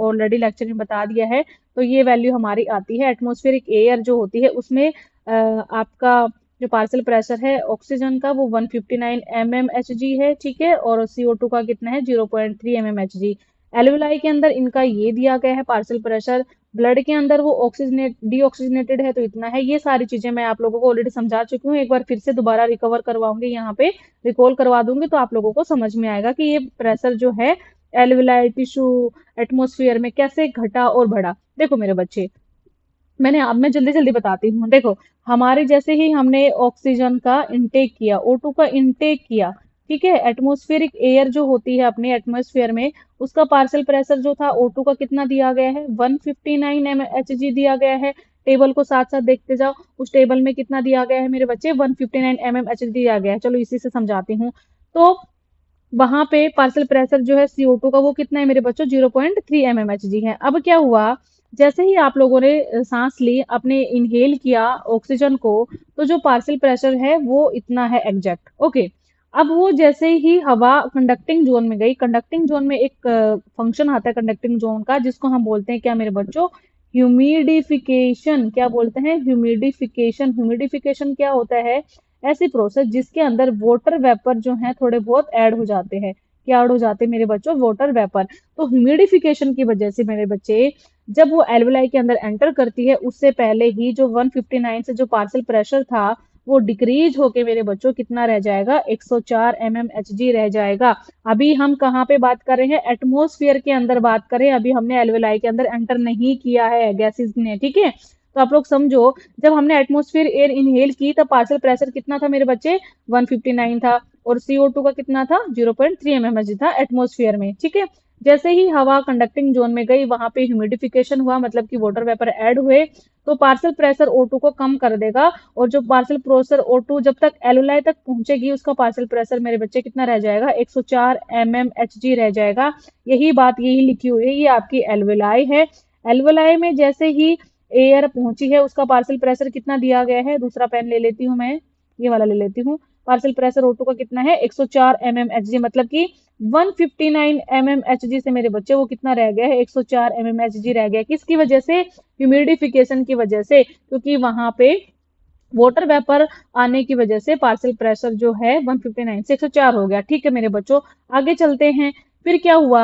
ऑलरेडी लेक्चर में बता दिया है। तो ये वैल्यू हमारी आती है। एटमॉस्फेरिक एयर जो होती है उसमें आपका जो पार्शियल प्रेशर है ऑक्सीजन का वो 159 mmHg है, ठीक है, और CO2 का कितना है 0.3 mmHg। एल्वेलाई के अंदर इनका ये दिया गया है पार्शियल प्रेशर। ब्लड के अंदर वो ऑक्सीजनेट डीऑक्सीजनेटेड है तो इतना है। ये सारी चीजें मैं आप लोगों को ऑलरेडी समझा चुकी हूँ, एक बार फिर से दोबारा रिकवर करवाऊंगी, यहाँ पे रिकॉल करवा दूंगी तो आप लोगों को समझ में आएगा कि ये प्रेशर जो है एल्वेलाई टिश्यू एटमोस्फियर में कैसे घटा और बढ़ा। देखो मेरे बच्चे, मैं जल्दी जल्दी बताती हूँ। देखो, हमारे जैसे ही हमने ऑक्सीजन का इंटेक किया, O2 का इंटेक किया, ठीक है, एटमॉस्फेरिक एयर जो होती है अपने एटमॉस्फेयर में, उसका पार्शियल प्रेशर जो था O2 का कितना दिया गया है 159 mmHg दिया गया है। टेबल को साथ साथ देखते जाओ, उस टेबल में कितना दिया गया है मेरे बच्चे 159 mmHg दिया गया है। चलो इसी से समझाती हूँ। तो वहां पे पार्शियल प्रेशर जो है CO2 का वो कितना है मेरे बच्चों 0.3 mmHg है। अब क्या हुआ, जैसे ही आप लोगों ने सांस ली, अपने इनहेल किया ऑक्सीजन को, तो जो पार्शियल प्रेशर है वो इतना है एग्जैक्ट। ओके, अब वो जैसे ही हवा कंडक्टिंग जोन में गई, कंडक्टिंग जोन में एक फंक्शन आता है कंडक्टिंग जोन का, जिसको हम बोलते हैं क्या मेरे बच्चों, ह्यूमिडिफिकेशन। क्या बोलते हैं, ह्यूमिडिफिकेशन। ह्यूमिडिफिकेशन क्या होता है, ऐसी प्रोसेस जिसके अंदर वाटर वेपर जो है थोड़े बहुत ऐड हो जाते हैं। क्या ऐड हो जाते हैं मेरे बच्चों, वाटर वेपर। तो ह्यूमिडिफिकेशन की वजह से मेरे बच्चे, जब वो एल्वेलाई के अंदर एंटर करती है उससे पहले ही जो 159 से जो पार्शियल प्रेशर था वो डिक्रीज होके मेरे बच्चों कितना रह जाएगा 104 mmHg रह जाएगा। अभी हम कहाँ पे बात कर रहे हैं, एटमोस्फियर के अंदर बात करें, अभी हमने एल्वेलाई के अंदर एंटर नहीं किया है गैसेस ने, ठीक है। तो आप लोग समझो, जब हमने एटमॉस्फेयर एयर इनहेल की तब पार्शियल प्रेशर कितना था मेरे बच्चे 159 था, और CO2 का कितना था 0.3 mmHg था एटमॉस्फेयर में, ठीक है। जैसे ही हवा कंडक्टिंग जोन में गई वहां पे ह्यूमिडिफिकेशन हुआ, मतलब कि वाटर वेपर ऐड हुए, तो पार्शियल प्रेशर O2 को कम कर देगा, और जो पार्शियल प्रेशर O2 जब तक एल्वेलाई तक पहुंचेगी उसका पार्शियल प्रेशर मेरे बच्चे कितना रह जाएगा 104 mmHg रह जाएगा। यही बात यही लिखी हुई है, ये आपकी एल्वेलाई है। एल्वेलाई में जैसे ही एयर पहुंची है उसका पार्शियल प्रेशर कितना दिया गया है, दूसरा पेन ले लेती हूँ मैं, ये वाला ले लेती हूँ। पार्शियल प्रेशर O2 का कितना है 104 mmHg, मतलब कि 159 mmHg से मेरे बच्चे वो कितना रह गया है 104 mmHg रह गया। किसकी वजह से, ह्यूमिडिफिकेशन की वजह से, क्योंकि वहां पे वाटर वेपर आने की वजह से पार्शियल प्रेशर जो है 159 से 104 हो गया। ठीक है मेरे बच्चों, आगे चलते हैं। फिर क्या हुआ,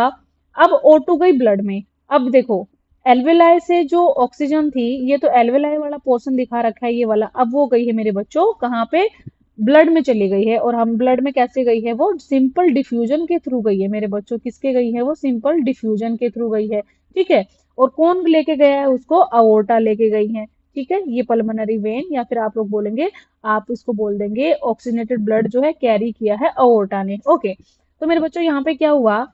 अब O2 गई ब्लड में। अब देखो, एल्वेलाई से जो ऑक्सीजन थी, ये तो एल्वेलाई वाला पोर्शन दिखा रखा है ये वाला, अब वो गई है मेरे बच्चों कहाँ पे, ब्लड में चली गई है। और हम ब्लड में कैसे गई है, वो सिंपल डिफ्यूजन के थ्रू गई है मेरे बच्चों। किसके गई है, वो सिंपल डिफ्यूजन के थ्रू गई है, ठीक है। और कौन लेके गया है उसको, अओर्टा लेके गई है, ठीक है। ये पल्मोनरी वेन, या फिर आप लोग बोलेंगे, आप इसको बोल देंगे ऑक्सीजनेटेड ब्लड जो है कैरी किया है अओर्टा ने। ओके, तो मेरे बच्चों यहाँ पे क्या हुआ,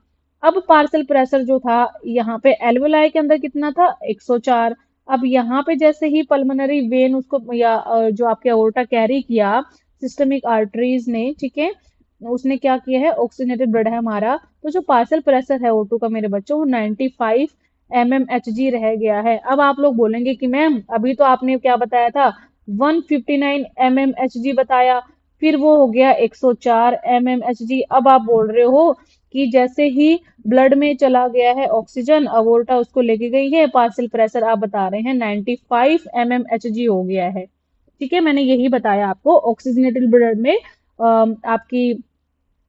अब पार्शियल प्रेशर जो था यहाँ पे एल्वेलाई के अंदर कितना था 104। अब यहाँ पे जैसे ही पल्मोनरी वेन उसको या जो आपके अओर्टा कैरी किया सिस्टमिक आर्टरीज ने, ठीक है, उसने क्या किया है, ऑक्सीजनेटेड ब्लड है हमारा, तो जो पार्शियल प्रेशर है O2 का मेरे बच्चों वो 95 mmHg रह गया है। अब आप लोग बोलेंगे कि मैम अभी तो आपने क्या बताया था 159 mmHg बताया, फिर वो हो गया 104 mmHg। अब आप बोल रहे हो कि जैसे ही ब्लड में चला गया है ऑक्सीजन, अवोल्टा उसको लेके गई है, पार्शियल प्रेशर आप बता रहे हैं 95 mmHg हो गया है, ठीक है। मैंने यही बताया आपको, ऑक्सीजनेटेड ब्लड में आपकी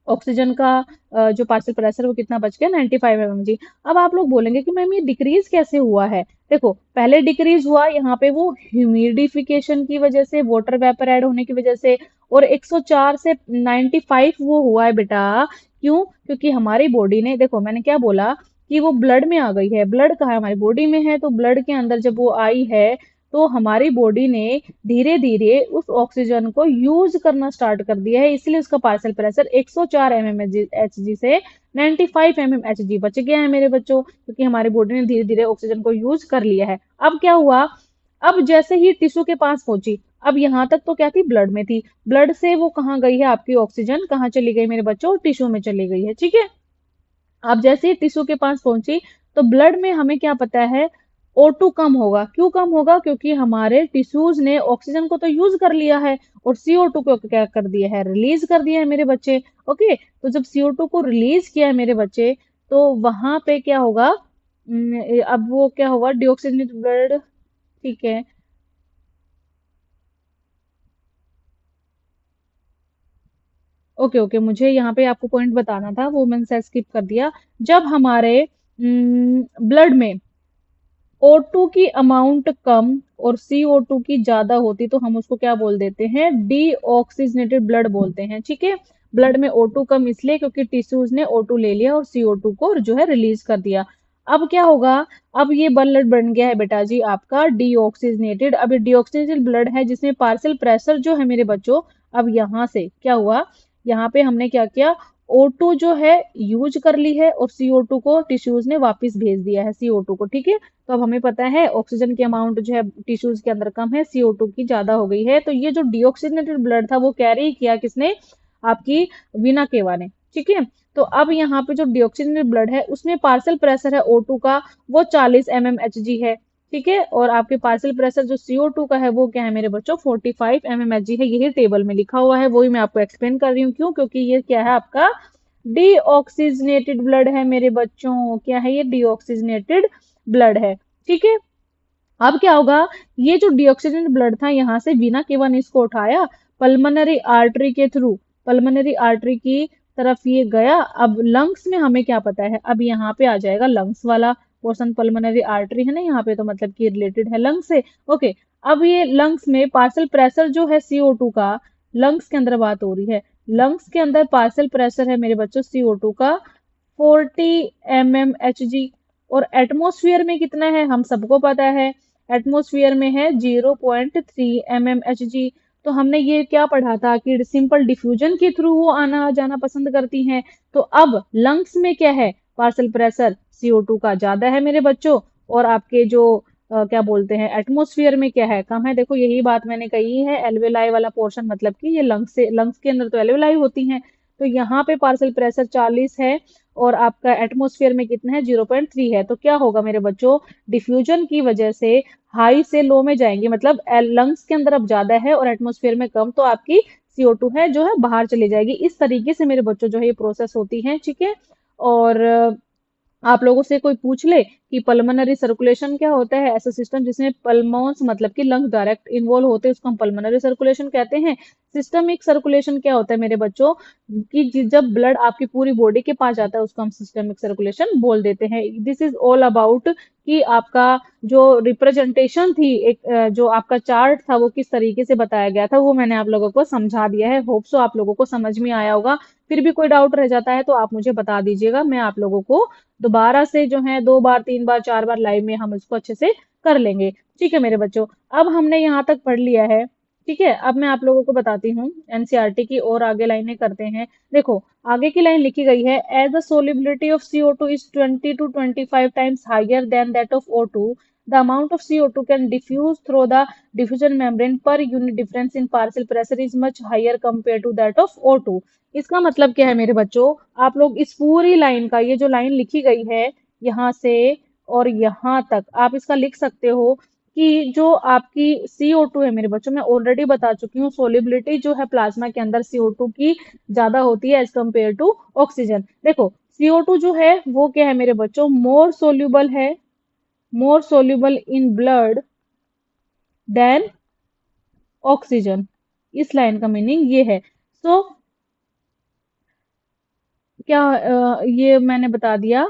ऑक्सीजन का जो पार्शियल प्रेशर वो कितना बच गया 95 mmHg। अब आप लोग बोलेंगे कि मैम ये डिक्रीज कैसे हुआ है। देखो, पहले डिक्रीज हुआ यहाँ पे वो ह्यूमिडिफिकेशन की वजह से, वाटर वेपर ऐड होने की वजह से, और 104 से 95 वो हुआ है बेटा। क्यों, क्योंकि हमारी बॉडी ने, देखो मैंने क्या बोला कि वो ब्लड में आ गई है। ब्लड कहाँ है, हमारी बॉडी में है, तो ब्लड के अंदर जब वो आई है तो हमारी बॉडी ने धीरे धीरे उस ऑक्सीजन को यूज करना स्टार्ट कर दिया है, इसलिए उसका पार्शियल प्रेशर 104 mmHg से 95 mmHg बच गया है मेरे बच्चों, क्योंकि हमारी बॉडी ने धीरे धीरे ऑक्सीजन को यूज कर लिया है। अब क्या हुआ, अब जैसे ही टिश्यू के पास पहुंची, अब यहाँ तक तो क्या थी, ब्लड में थी, ब्लड से वो कहाँ गई है, आपकी ऑक्सीजन कहाँ चली गई मेरे बच्चों, टिश्यू में चली गई है, ठीक है। अब जैसे ही टिश्यू के पास पहुंची, तो ब्लड में हमें क्या पता है, O2 कम होगा। क्यों कम होगा? क्योंकि हमारे टिश्यूज ने ऑक्सीजन को तो यूज कर लिया है और CO2 को क्या कर दिया है? रिलीज कर दिया है मेरे बच्चे। ओके, तो जब CO2 को रिलीज किया है मेरे बच्चे, तो वहां पे क्या होगा? अब वो क्या होगा? Deoxygenated blood. ठीक है। ओके ओके, मुझे यहाँ पे आपको पॉइंट बताना था, वो मैंने शायद स्किप कर दिया। जब हमारे ब्लड में O2 की अमाउंट कम और CO2 की ज्यादा होती तो हम उसको क्या बोल देते हैं? डीऑक्सीजनेटेड ब्लड बोलते हैं। ठीक है। ब्लड में O2 कम इसलिए क्योंकि टिश्यूज ने O2 ले लिया और CO2 को जो है रिलीज कर दिया। अब क्या होगा? अब ये ब्लड बन गया है बेटा जी आपका डीऑक्सीजनेटेड। अब ये डीऑक्सीजनेटेड ब्लड है जिसमें पार्शियल प्रेशर जो है मेरे बच्चों, अब यहाँ से क्या हुआ? यहाँ पे हमने क्या किया? O2 जो है यूज कर ली है और CO2 को टिश्यूज ने वापस भेज दिया है, CO2 को। ठीक है। तो अब हमें पता है ऑक्सीजन की अमाउंट जो है टिश्यूज के अंदर कम है, CO2 की ज्यादा हो गई है। तो ये जो डीऑक्सीजनेटेड ब्लड था वो कैरी किया किसने? आपकी वीना केवा ने। ठीक है। तो अब यहाँ पे जो डीऑक्सीजनेटेड ब्लड है उसमें पार्शियल प्रेशर है O2 का, वो 40 mmHg है। ठीक है। और आपके पार्शियल प्रेशर जो CO2 का है वो क्या है मेरे बच्चों? 45 mmHg है। यही टेबल में लिखा हुआ है, वही मैं आपको एक्सप्लेन कर रही हूँ। क्यों? क्योंकि ये क्या है आपका डीऑक्सीजनेटेड ब्लड है मेरे बच्चों। क्या है ये? डीऑक्सीजनेटेड ब्लड है। ठीक है। अब क्या होगा? ये जो डीऑक्सीजनेटेड ब्लड था यहाँ से वीना केवा ने इसको उठाया पल्मोनरी आर्टरी के थ्रू, पल्मोनरी आर्टरी की तरफ ये गया। अब लंग्स में हमें क्या पता है? अब यहाँ पे आ जाएगा लंग्स वाला पोर्शन। पल्मोनरी आर्टरी है ना यहाँ पे, तो मतलब कि रिलेटेड है लंग्स से। ओके। अब ये लंग्स में पार्शियल प्रेशर जो है CO2 का, लंग्स के अंदर बात हो रही है, लंग्स के अंदर पार्शियल प्रेशर है मेरे बच्चों CO2 का 40 mmHg। और एटमोस्फियर में कितना है हम सबको पता है? एटमोस्फियर में है 0.3 mmHg। तो हमने ये क्या पढ़ा था कि सिंपल डिफ्यूजन के थ्रू वो आना जाना पसंद करती हैं। तो अब लंग्स में क्या है? पार्शियल प्रेशर CO2 का ज्यादा है मेरे बच्चों, और आपके जो क्या बोलते हैं एटमोस्फियर में क्या है? कम है। देखो यही बात मैंने कही है, एल्वेलाई वाला पोर्शन, मतलब कि ये लंग्स से, लंग्स के अंदर तो एल्वेलाई होती हैं। तो यहाँ पे पार्शियल प्रेशर 40 है और आपका एटमोस्फियर में कितना है? 0.3 है। तो क्या होगा मेरे बच्चों? डिफ्यूजन की वजह से हाई से लो में जाएंगे, मतलब लंग्स के अंदर अब ज्यादा है और एटमोस्फियर में कम, तो आपकी CO2 है जो है बाहर चली जाएगी। इस तरीके से मेरे बच्चों जो है ये प्रोसेस होती है। ठीक है। और आप लोगों से कोई पूछ ले कि पल्मोनरी सर्कुलेशन क्या होता है, ऐसा सिस्टम जिसमें पल्मोन्स मतलब कि लंग डायरेक्ट इन्वॉल्व होते हैं, उसको हम पल्मोनरी सर्कुलेशन कहते हैं। सिस्टमिक सर्कुलेशन क्या होता है मेरे बच्चों? कि जब ब्लड आपकी पूरी बॉडी के पास जाता है उसको हम सिस्टमिक सर्कुलेशन बोल देते हैं। दिस इज ऑल अबाउट कि आपका जो रिप्रेजेंटेशन थी, एक जो आपका चार्ट था वो किस तरीके से बताया गया था, वो मैंने आप लोगों को समझा दिया है। होप सो आप लोगों को समझ में आया होगा। फिर भी कोई डाउट रह जाता है तो आप मुझे बता दीजिएगा, मैं आप लोगों को दोबारा से जो है 2 बार 3 बार 4 बार लाइव में हम इसको अच्छे से कर लेंगे। ठीक है मेरे बच्चों। अब हमने यहाँ तक पढ़ लिया है। ठीक है। अब मैं आप लोगों को बताती हूँ एनसीईआरटी की, और आगे लाइनें करते हैं। देखो आगे की लाइन लिखी गई है, as the solubility of CO2 is 20 to 25 times higher than that of O2, the amount of CO2 can diffuse through the diffusion membrane per unit difference in partial pressure is much higher compared to that of O2। इसका मतलब क्या है मेरे बच्चों? आप लोग इस पूरी लाइन का, ये जो लाइन लिखी गई है यहाँ से और यहाँ तक, आप इसका लिख सकते हो कि जो आपकी CO2 है मेरे बच्चों, मैं ऑलरेडी बता चुकी हूँ सोलिबिलिटी जो है प्लाज्मा के अंदर CO2 की ज्यादा होती है एज कम्पेयर टू ऑक्सीजन। देखो CO2 जो है वो क्या है मेरे बच्चों? मोर सोल्यूबल है, more soluble in blood than oxygen. इस लाइन का मीनिंग ये है। सो क्या ये मैंने बता दिया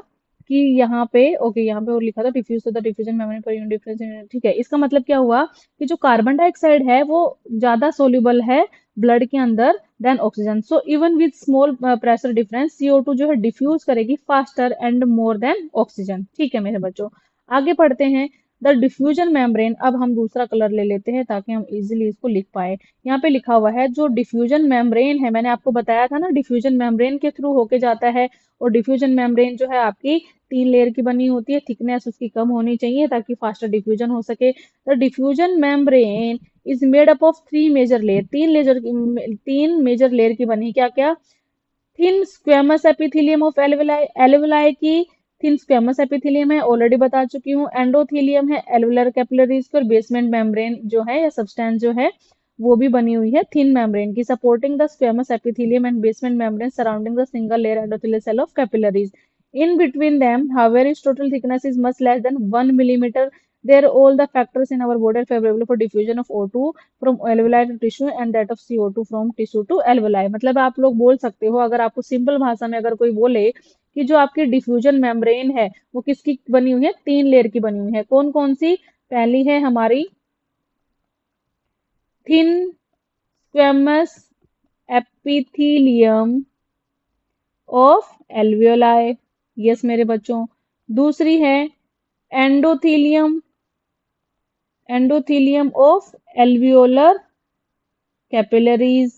कि यहाँ पे ओके, यहाँ पे और लिखा था diffuse the diffusion membrane per unit difference. ठीक है। इसका मतलब क्या हुआ कि जो कार्बन डाइऑक्साइड है वो ज्यादा सोल्यूबल है ब्लड के अंदर than oxygen. So even with small pressure difference CO2 जो है डिफ्यूज करेगी faster and more than oxygen. ठीक है मेरे बच्चों। आगे पढ़ते हैं। द डिफ्यूजन मेम्ब्रेन, अब हम दूसरा कलर ले लेते हैं ताकि हम इजीली इसको लिख पाए। यहाँ पे लिखा हुआ है जो डिफ्यूजन मेम्ब्रेन है, मैंने आपको बताया था ना डिफ्यूजन मेम्ब्रेन के थ्रू होके जाता है। और डिफ्यूजन मेम्ब्रेन जो है आपकी 3 लेयर की बनी होती है, थिकनेस उसकी कम होनी चाहिए ताकि फास्टर डिफ्यूजन हो सके। The diffusion membrane is made up of 3 major layer, 3 major layer की बनी। क्या क्या? Thin squamous epithelium of alveoli, alveoli की थिन स्क्वेमस एपिथेलियम है, ऑलरेडी बता चुकी हूँ। एंडोथेलियम है एल्वुलर कैपिलरीज पर, बेसमेंट मेम्ब्रेन जो है या सब्सटेंस जो है वो भी बनी हुई है थिन मेम्ब्रेन की, supporting the squamous epithelium and basement membrane surrounding the single layer endothelial cell of capillaries. In between them, however, its total thickness is much less than 1 millimeter. There, all the factors in our body are favorable for diffusion of O2 from alveoli to tissue and that of CO2 from tissue to alveoli. मतलब आप लोग बोल सकते हो, अगर आपको simple भाषा में अगर कोई बोले कि जो आपकी डिफ्यूजन मेम्ब्रेन है वो किसकी बनी हुई है, 3 लेयर की बनी हुई है। कौन कौन सी? पहली है हमारी thin squamous epithelium of alveoli, yes मेरे बच्चों। दूसरी है endothelium, endothelium of alveolar capillaries,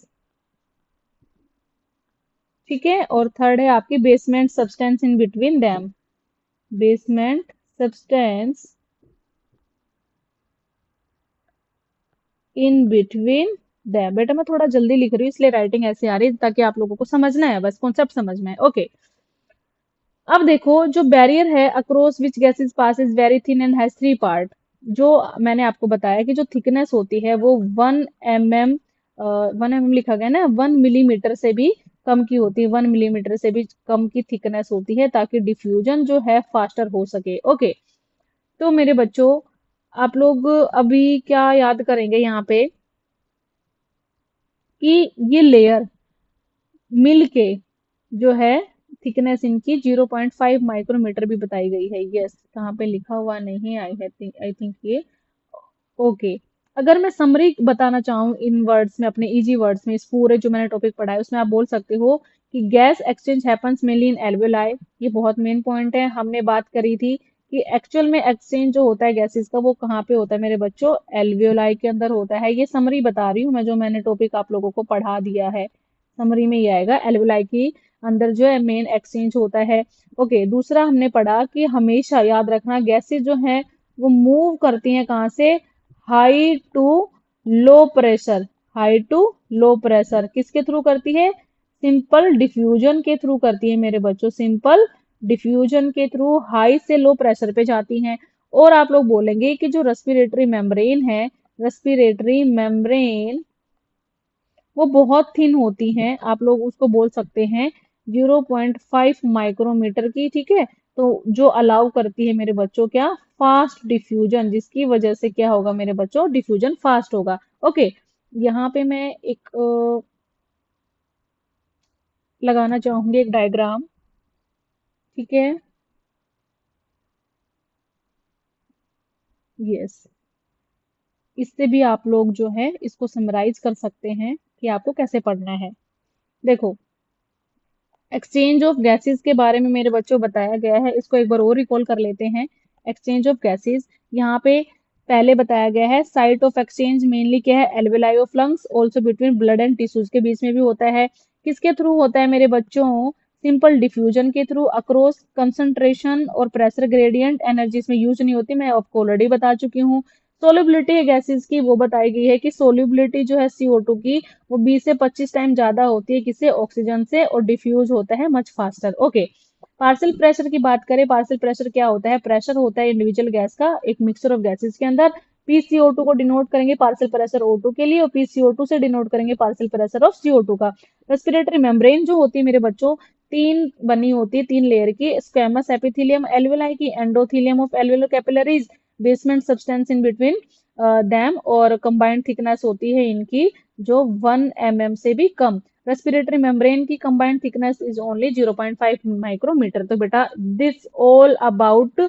ठीक है। और थर्ड है आपकी basement substance in between them, basement substance in between them. बेटा मैं थोड़ा जल्दी लिख रही हूँ इसलिए राइटिंग ऐसे आ रही है, ताकि आप लोगों को समझना है, बस कॉन्सेप्ट समझ में है। ओके, अब देखो जो बैरियर है across which gases pass is very thin and has 3 part. जो मैंने आपको बताया कि जो थिकनेस होती है वो 1 mm, 1 mm लिखा गया ना, 1 मिलीमीटर से भी कम की होती है, 1 मिलीमीटर से भी कम की थिकनेस होती है, ताकि डिफ्यूजन जो है फास्टर हो सके। ओके, तो मेरे बच्चों आप लोग अभी क्या याद करेंगे यहाँ पे कि ये लेयर मिल के जो है थिकनेस इनकी 0.5 माइक्रोमीटर भी बताई गई है। यस, कहाँ पे लिखा हुआ नहीं आई है, आई थिंक ये। ओके, अगर मैं समरी बताना चाहूँ इन वर्ड्स में, अपने इजी वर्ड्स में, इस पूरे जो मैंने टॉपिक पढ़ा है उसमें आप बोल सकते हो कि गैस एक्सचेंज हैपन्स मेनली इन एल्वेलाई। ये बहुत मेन पॉइंट है, हमने बात करी थी कि एक्चुअल में एक्सचेंज जो होता है गैसेस का वो कहाँ पे होता है मेरे बच्चों, एल्वियोलाई के अंदर होता है। ये समरी बता रही हूँ मैं, जो मैंने टॉपिक आप लोगों को पढ़ा दिया है, समरी में ये आएगा, एल्वियोलाई की अंदर जो है मेन एक्सचेंज होता है। ओके, दूसरा हमने पढ़ा कि हमेशा याद रखना गैसेस जो है वो मूव करती हैं कहाँ से, high to low pressure, high to low pressure किसके थ्रू करती है, सिंपल डिफ्यूजन के थ्रू करती है मेरे बच्चों, सिंपल डिफ्यूजन के थ्रू हाई से लो प्रेशर पे जाती हैं। और आप लोग बोलेंगे कि जो रेस्पिरेटरी मेम्ब्रेन है, रेस्पिरेटरी मेम्ब्रेन वो बहुत थिन होती हैं, आप लोग उसको बोल सकते हैं 0.5 माइक्रोमीटर की, ठीक है। तो जो अलाउ करती है मेरे बच्चों क्या, फास्ट डिफ्यूजन, जिसकी वजह से क्या होगा मेरे बच्चों, डिफ्यूजन फास्ट होगा। ओके, यहाँ पे मैं एक लगाना चाहूंगी एक डायग्राम, ठीक है। यस, इससे भी आप लोग जो है इसको समराइज कर सकते हैं कि आपको कैसे पढ़ना है। देखो, एक्सचेंज ऑफ गैसेस के बारे में मेरे बच्चों बताया गया है, इसको एक बार और रिकॉल कर लेते हैं। एक्सचेंज ऑफ गैसेस यहाँ पे पहले बताया गया है, साइट ऑफ एक्सचेंज मेनली क्या है, alveoli of lungs, also between blood and tissues के बीच में भी होता है। किसके थ्रू होता है मेरे बच्चों, सिंपल डिफ्यूजन के थ्रू, अक्रॉस कंसंट्रेशन और प्रेशर ग्रेडियंट एनर्जी इसमें यूज नहीं होती, मैं आपको ऑलरेडी बता चुकी हूँ। सोलिबिलिटी है गैसेस की, वो बताई गई है कि सोलिबिलिटी जो है CO2 की वो 20 से 25 टाइम ज्यादा होती है किससे, ऑक्सीजन से, और डिफ्यूज होता है much faster. Okay, partial pressure की बात करें, पार्शियल प्रेशर क्या होता है, प्रेशर होता है इंडिविजुअल गैस का एक मिक्सचर ऑफ गैसेस के अंदर। PCO2 को डिनोट करेंगे पार्शियल प्रेशर O2 के लिए, और PCO2 से डिनोट करेंगे पार्शियल प्रेशर ऑफ CO2 का। रेस्पिरेटरी मेम्ब्रेन जो होती है मेरे बच्चों, 3 बनी होती है, 3 लेयर की, स्क्वेमस एपिथेलियम एल्वेलाई की, endothelium of alveolar capillaries, basement substance in between them, और कंबाइंड थिकनेस होती है इनकी जो 1 mm से भी कम। रेस्पिरेटरी मेम्ब्रेन की combined thickness is only 0.5 micrometer. तो बेटा दिस ऑल अबाउट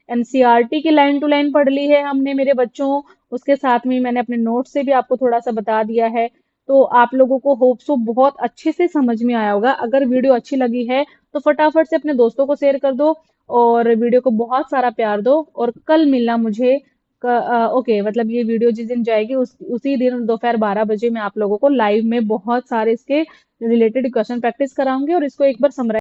एनसीईआरटी की लाइन टू लाइन पढ़ ली है हमने मेरे बच्चों, उसके साथ में मैंने अपने नोट से भी आपको थोड़ा सा बता दिया है। तो आप लोगों को होप सो बहुत अच्छे से समझ में आया होगा। अगर वीडियो अच्छी लगी है तो फटाफट से अपने दोस्तों को शेयर कर दो, और वीडियो को बहुत सारा प्यार दो, और कल मिलना मुझे ओके, मतलब ये वीडियो जिस दिन जाएगी उसी दिन दोपहर 12 बजे मैं आप लोगों को लाइव में बहुत सारे इसके रिलेटेड क्वेश्चन प्रैक्टिस कराऊंगी, और इसको एक बार समराइज